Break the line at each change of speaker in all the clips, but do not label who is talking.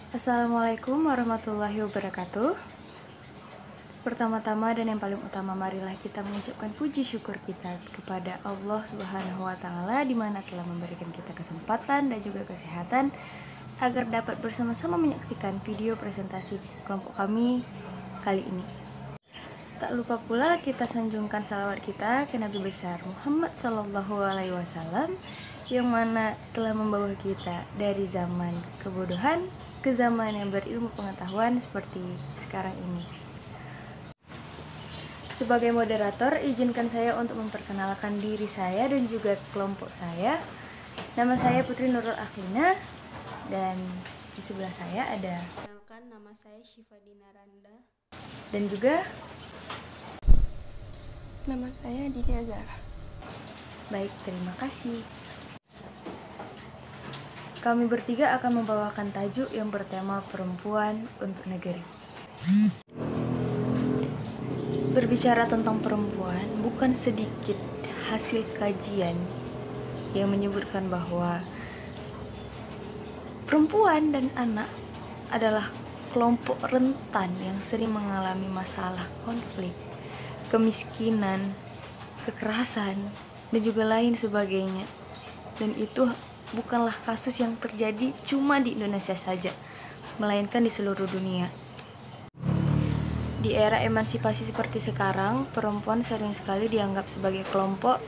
Assalamualaikum warahmatullahi wabarakatuh. Pertama-tama dan yang paling utama, marilah kita mengucapkan puji syukur kita kepada Allah Subhanahu wa Ta'ala, di mana telah memberikan kita kesempatan dan juga kesehatan agar dapat bersama-sama menyaksikan video presentasi kelompok kami kali ini. Tak lupa pula kita sanjungkan salawat kita ke Nabi besar Muhammad Sallallahu Alaihi Wasallam, yang mana telah membawa kita dari zaman kebodohan ke zaman yang berilmu pengetahuan seperti sekarang ini. Sebagai moderator, izinkan saya untuk memperkenalkan diri saya dan juga kelompok saya. Nama saya Putri Nurul Akhlina, dan di sebelah saya ada.
Kenalkan, nama saya Syifa Dinaranda.
Dan juga
nama saya Dini Azara.
Baik, terima kasih. Kami bertiga akan membawakan tajuk yang bertema perempuan untuk negeri. Berbicara tentang perempuan, bukan sedikit hasil kajian yang menyebutkan bahwa perempuan dan anak adalah kelompok rentan yang sering mengalami masalah konflik, kemiskinan, kekerasan, dan juga lain sebagainya. Dan itu bukanlah kasus yang terjadi cuma di Indonesia saja, melainkan di seluruh dunia. Di era emansipasi seperti sekarang, perempuan sering sekali dianggap sebagai kelompok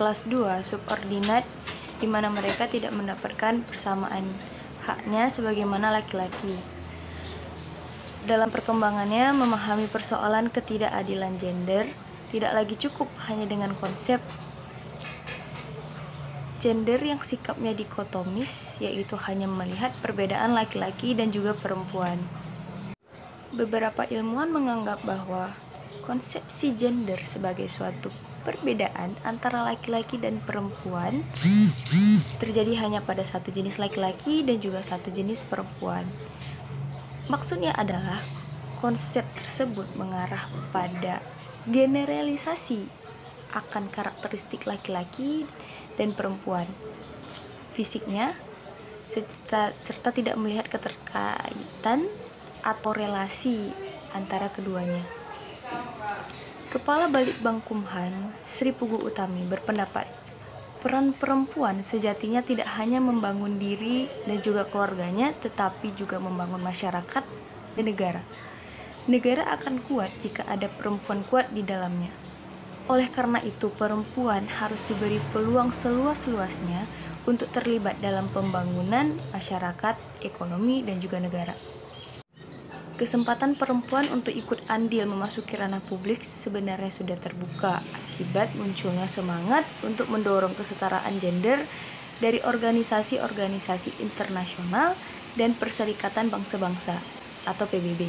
kelas 2 subordinat, di mana mereka tidak mendapatkan persamaan haknya sebagaimana laki-laki. Dalam perkembangannya, memahami persoalan ketidakadilan gender tidak lagi cukup hanya dengan konsep gender yang sikapnya dikotomis, yaitu hanya melihat perbedaan laki-laki dan juga perempuan. Beberapa ilmuwan menganggap bahwa konsepsi gender sebagai suatu perbedaan antara laki-laki dan perempuan terjadi hanya pada satu jenis laki-laki dan juga satu jenis perempuan. Maksudnya adalah konsep tersebut mengarah pada generalisasi akan karakteristik laki-laki dan perempuan, fisiknya, serta tidak melihat keterkaitan atau relasi antara keduanya. Kepala Balitbang Kumhan, Sri Pugu Utami, berpendapat peran perempuan sejatinya tidak hanya membangun diri dan juga keluarganya, tetapi juga membangun masyarakat dan negara. Negara akan kuat jika ada perempuan kuat di dalamnya. Oleh karena itu, perempuan harus diberi peluang seluas-luasnya untuk terlibat dalam pembangunan masyarakat, ekonomi, dan juga negara. Kesempatan perempuan untuk ikut andil memasuki ranah publik sebenarnya sudah terbuka akibat munculnya semangat untuk mendorong kesetaraan gender dari organisasi-organisasi internasional dan Perserikatan Bangsa-Bangsa atau PBB.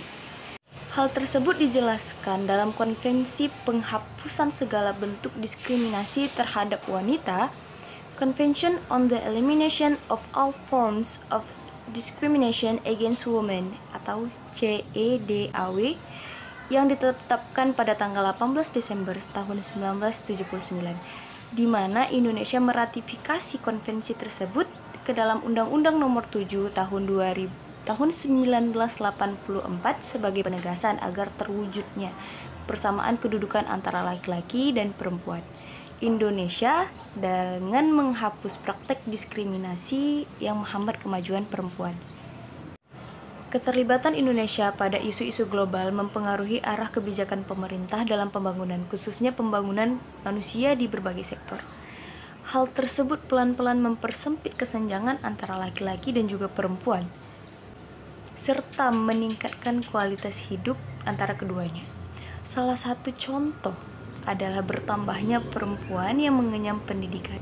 Hal tersebut dijelaskan dalam Konvensi Penghapusan Segala Bentuk Diskriminasi Terhadap Wanita, Convention on the Elimination of All Forms of Discrimination Against Women atau CEDAW, yang ditetapkan pada tanggal 18 Desember tahun 1979, di mana Indonesia meratifikasi konvensi tersebut ke dalam Undang-Undang Nomor 7 tahun 1984 sebagai penegasan agar terwujudnya persamaan kedudukan antara laki-laki dan perempuan. Indonesia dengan menghapus praktek diskriminasi yang menghambat kemajuan perempuan. Keterlibatan Indonesia pada isu-isu global mempengaruhi arah kebijakan pemerintah dalam pembangunan, khususnya pembangunan manusia di berbagai sektor. Hal tersebut pelan-pelan mempersempit kesenjangan antara laki-laki dan juga perempuan, serta meningkatkan kualitas hidup antara keduanya. Salah satu contoh adalah bertambahnya perempuan yang mengenyam pendidikan.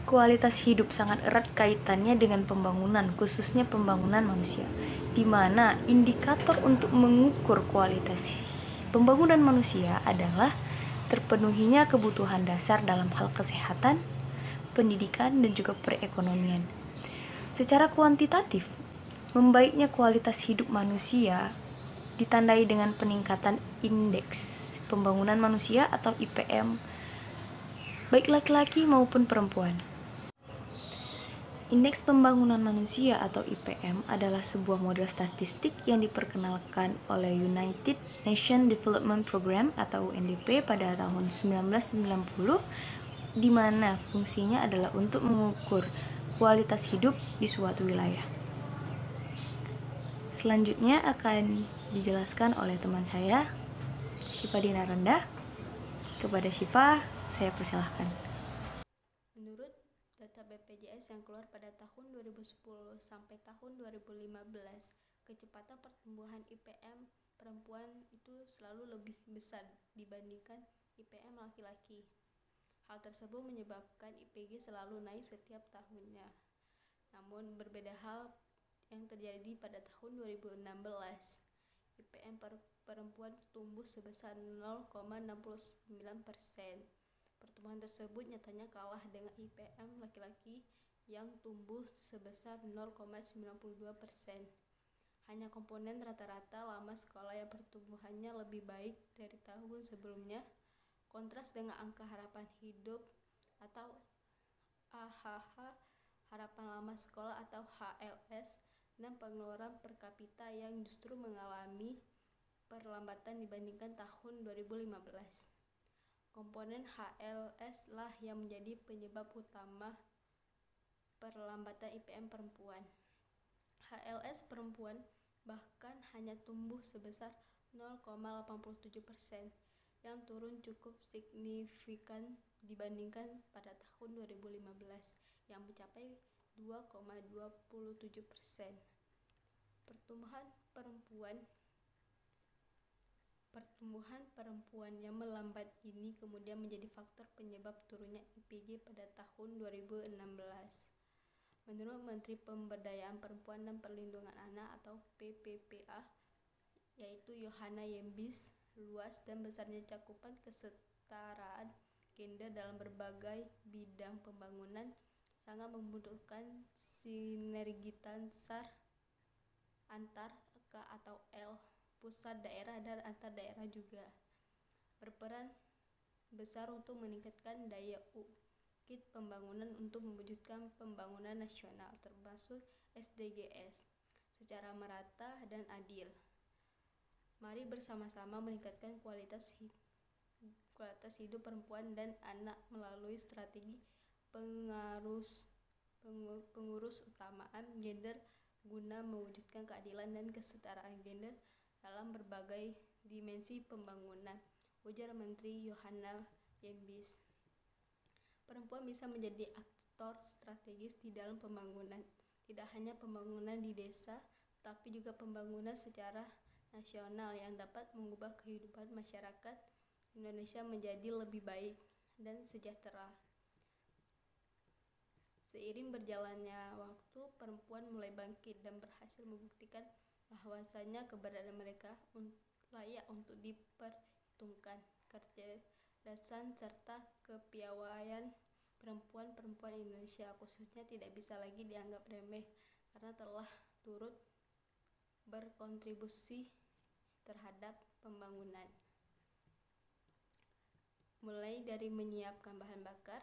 Kualitas hidup sangat erat kaitannya dengan pembangunan, khususnya pembangunan manusia, di mana indikator untuk mengukur kualitas pembangunan manusia adalah terpenuhinya kebutuhan dasar dalam hal kesehatan, pendidikan, dan juga perekonomian. Secara kuantitatif, membaiknya kualitas hidup manusia ditandai dengan peningkatan indeks pembangunan manusia atau IPM, baik laki-laki maupun perempuan. Indeks Pembangunan Manusia atau IPM adalah sebuah model statistik yang diperkenalkan oleh United Nations Development Program atau UNDP pada tahun 1990, di mana fungsinya adalah untuk mengukur kualitas hidup di suatu wilayah. Selanjutnya akan dijelaskan oleh teman saya, Syifa Dinaranda. Kepada Syifa, saya persilahkan.
Menurut data BPJS yang keluar pada tahun 2010 sampai tahun 2015, kecepatan pertumbuhan IPM perempuan itu selalu lebih besar dibandingkan IPM laki-laki. Hal tersebut menyebabkan IPG selalu naik setiap tahunnya. Namun berbeda hal yang terjadi pada tahun 2016. IPM perempuan tumbuh sebesar 0,69%. Pertumbuhan tersebut nyatanya kalah dengan IPM laki-laki yang tumbuh sebesar 0,92%. Hanya komponen rata-rata lama sekolah yang pertumbuhannya lebih baik dari tahun sebelumnya, kontras dengan angka harapan hidup atau AHH, harapan lama sekolah atau HLS, dan pengeluaran per kapita yang justru mengalami perlambatan dibandingkan tahun 2015. Komponen HLS lah yang menjadi penyebab utama perlambatan IPM perempuan. HLS perempuan bahkan hanya tumbuh sebesar 0,87%, yang turun cukup signifikan dibandingkan pada tahun 2015 yang mencapai 2,27%. Pertumbuhan perempuan yang melambat ini kemudian menjadi faktor penyebab turunnya IPG pada tahun 2016. Menurut Menteri Pemberdayaan Perempuan dan Perlindungan Anak atau PPPA, yaitu Yohana Yembis, luas dan besarnya cakupan kesetaraan gender dalam berbagai bidang pembangunan sangat membutuhkan sinergitas antar K atau L, pusat, daerah, dan antar daerah juga berperan besar untuk meningkatkan daya ungkit pembangunan untuk mewujudkan pembangunan nasional termasuk SDGs secara merata dan adil. Mari bersama-sama meningkatkan kualitas hidup perempuan dan anak melalui strategi pengurus utamaan gender guna mewujudkan keadilan dan kesetaraan gender dalam berbagai dimensi pembangunan, ujar Menteri Yohana Yembis. Perempuan bisa menjadi aktor strategis di dalam pembangunan, tidak hanya pembangunan di desa, tapi juga pembangunan secara nasional yang dapat mengubah kehidupan masyarakat Indonesia menjadi lebih baik dan sejahtera. Seiring berjalannya waktu, perempuan mulai bangkit dan berhasil membuktikan bahwasanya keberadaan mereka layak untuk diperhitungkan. Kecerdasan serta kepiawaian perempuan Indonesia khususnya tidak bisa lagi dianggap remeh karena telah turut berkontribusi terhadap pembangunan. Mulai dari menyiapkan bahan bakar,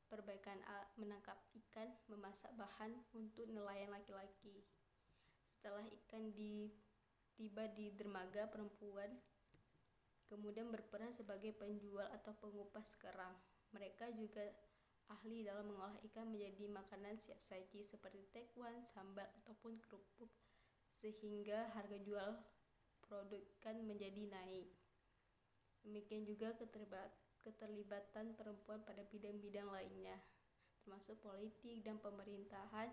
perbaikan menangkap ikan, memasak bahan untuk nelayan laki-laki. Setelah ikan tiba di dermaga, perempuan kemudian berperan sebagai penjual atau pengupas kerang. Mereka juga ahli dalam mengolah ikan menjadi makanan siap saji seperti tekwan, sambal, ataupun kerupuk, sehingga harga jual produk ikan menjadi naik. Demikian juga keterlibatan perempuan pada bidang-bidang lainnya, termasuk politik dan pemerintahan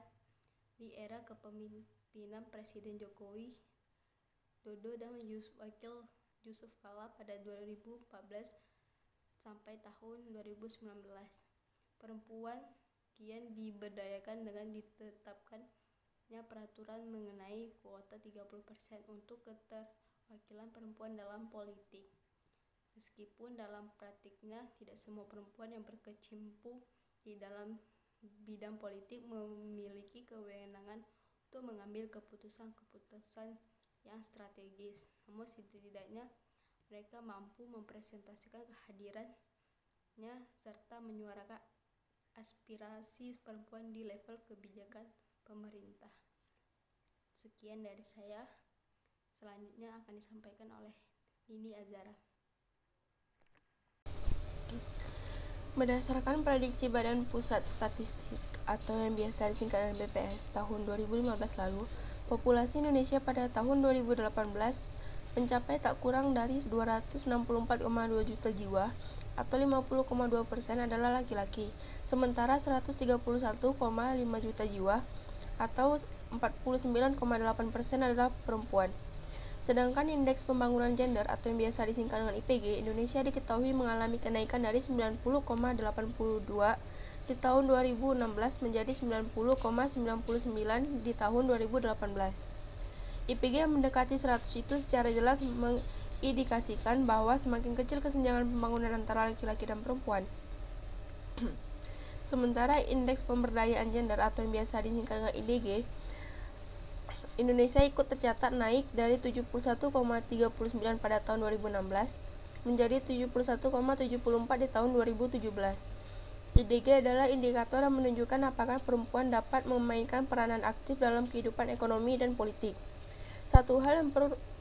di era kepemimpinan Presiden Joko Widodo dan Wakil Yusuf Kala pada 2014 sampai tahun 2019. Perempuan kian diberdayakan dengan ditetapkannya peraturan mengenai kuota 30% untuk keterwakilan perempuan dalam politik. Meskipun dalam praktiknya tidak semua perempuan yang berkecimpung di dalam bidang politik memiliki kewenangan untuk mengambil keputusan-keputusan yang strategis, namun setidaknya mereka mampu mempresentasikan kehadirannya serta menyuarakan aspirasi perempuan di level kebijakan pemerintah. Sekian dari saya. Selanjutnya akan disampaikan oleh Nini Azara.
Berdasarkan prediksi Badan Pusat Statistik atau yang biasa disingkat dengan BPS tahun 2015 lalu, populasi Indonesia pada tahun 2018 mencapai tak kurang dari 264,2 juta jiwa atau 50,2% adalah laki-laki, sementara 131,5 juta jiwa atau 49,8% adalah perempuan. Sedangkan indeks pembangunan gender atau yang biasa disingkat dengan IPG, Indonesia diketahui mengalami kenaikan dari 90,82 di tahun 2016 menjadi 90,99 di tahun 2018. IPG yang mendekati 100 itu secara jelas mengindikasikan bahwa semakin kecil kesenjangan pembangunan antara laki-laki dan perempuan. Sementara indeks pemberdayaan gender atau yang biasa disingkat dengan IDG, Indonesia ikut tercatat naik dari 71,39 pada tahun 2016 menjadi 71,74 di tahun 2017. IDG adalah indikator yang menunjukkan apakah perempuan dapat memainkan peranan aktif dalam kehidupan ekonomi dan politik. Satu hal yang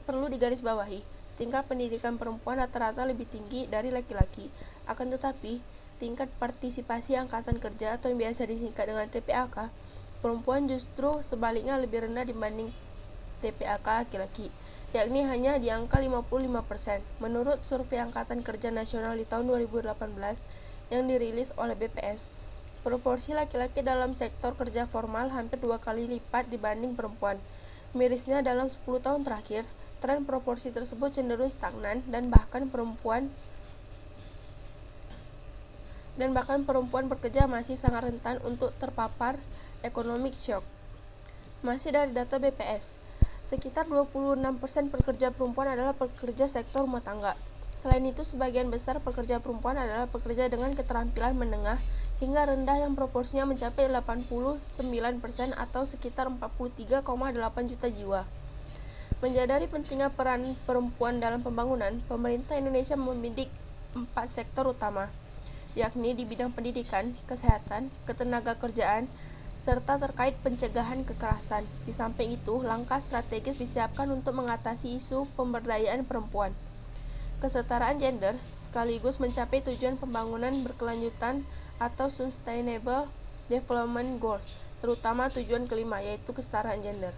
perlu digarisbawahi, tingkat pendidikan perempuan rata-rata lebih tinggi dari laki-laki. Akan tetapi, tingkat partisipasi angkatan kerja atau yang biasa disingkat dengan TPAK, perempuan justru sebaliknya lebih rendah dibanding TPAK laki-laki, yakni hanya di angka 55%. Menurut survei Angkatan Kerja Nasional di tahun 2018 yang dirilis oleh BPS, proporsi laki-laki dalam sektor kerja formal hampir 2 kali lipat dibanding perempuan. Mirisnya dalam 10 tahun terakhir, tren proporsi tersebut cenderung stagnan dan bahkan perempuan bekerja masih sangat rentan untuk terpapar economic shock. Masih dari data BPS, sekitar 26% pekerja perempuan adalah pekerja sektor rumah tangga. Selain itu, sebagian besar pekerja perempuan adalah pekerja dengan keterampilan menengah hingga rendah yang proporsinya mencapai 89% atau sekitar 43,8 juta jiwa. Menyadari pentingnya peran perempuan dalam pembangunan, pemerintah Indonesia membidik 4 sektor utama, yakni di bidang pendidikan, kesehatan, ketenagakerjaan, serta terkait pencegahan kekerasan. Di samping itu, langkah strategis disiapkan untuk mengatasi isu pemberdayaan perempuan, kesetaraan gender, sekaligus mencapai tujuan pembangunan berkelanjutan atau Sustainable Development Goals, terutama tujuan kelima, yaitu kesetaraan gender.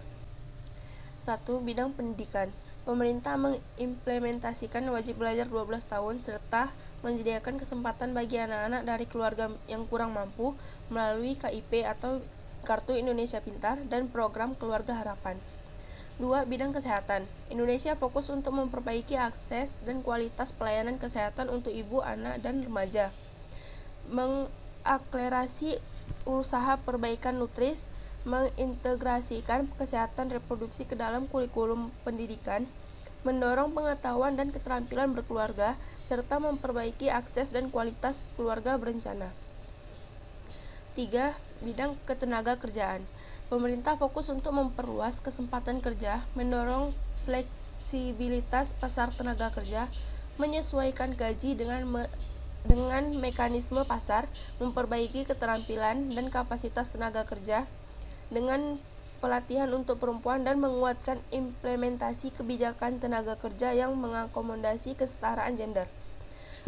1. Bidang pendidikan. Pemerintah mengimplementasikan wajib belajar 12 tahun serta menyediakan kesempatan bagi anak-anak dari keluarga yang kurang mampu melalui KIP atau Kartu Indonesia Pintar dan program Keluarga Harapan. 2. Bidang kesehatan. Indonesia fokus untuk memperbaiki akses dan kualitas pelayanan kesehatan untuk ibu, anak, dan remaja. Mengakselerasi usaha perbaikan nutris, mengintegrasikan kesehatan reproduksi ke dalam kurikulum pendidikan, mendorong pengetahuan dan keterampilan berkeluarga, serta memperbaiki akses dan kualitas keluarga berencana. 3. Bidang ketenagakerjaan. Pemerintah fokus untuk memperluas kesempatan kerja, mendorong fleksibilitas pasar tenaga kerja, menyesuaikan gaji dengan mekanisme pasar, memperbaiki keterampilan dan kapasitas tenaga kerja dengan pelatihan untuk perempuan, dan menguatkan implementasi kebijakan tenaga kerja yang mengakomodasi kesetaraan gender.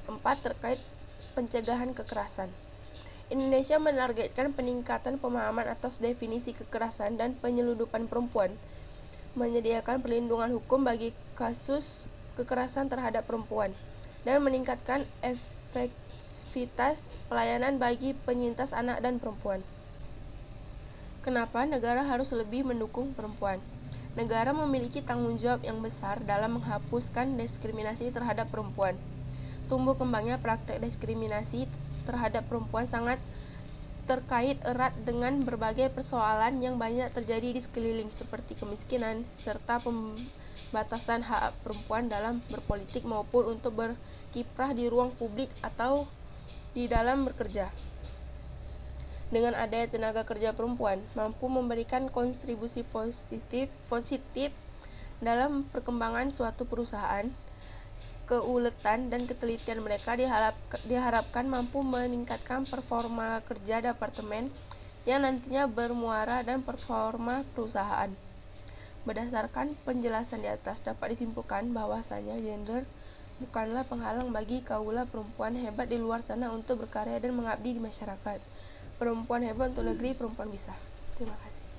4. Terkait pencegahan kekerasan. Indonesia menargetkan peningkatan pemahaman atas definisi kekerasan dan penyeludupan perempuan, menyediakan perlindungan hukum bagi kasus kekerasan terhadap perempuan, dan meningkatkan efektivitas pelayanan bagi penyintas anak dan perempuan. Kenapa negara harus lebih mendukung perempuan? Negara memiliki tanggung jawab yang besar dalam menghapuskan diskriminasi terhadap perempuan. Tumbuh kembangnya praktek diskriminasi terhadap perempuan sangat terkait erat dengan berbagai persoalan yang banyak terjadi di sekeliling, seperti kemiskinan, serta pembatasan hak perempuan dalam berpolitik maupun untuk berkiprah di ruang publik atau di dalam bekerja. Dengan adanya tenaga kerja perempuan mampu memberikan kontribusi positif dalam perkembangan suatu perusahaan, keuletan dan ketelitian mereka diharapkan mampu meningkatkan performa kerja departemen yang nantinya bermuara dan performa perusahaan. Berdasarkan penjelasan di atas, dapat disimpulkan bahwasanya gender bukanlah penghalang bagi kaula perempuan hebat di luar sana untuk berkarya dan mengabdi di masyarakat. Perempuan hebat untuk negeri, perempuan bisa. Terima kasih.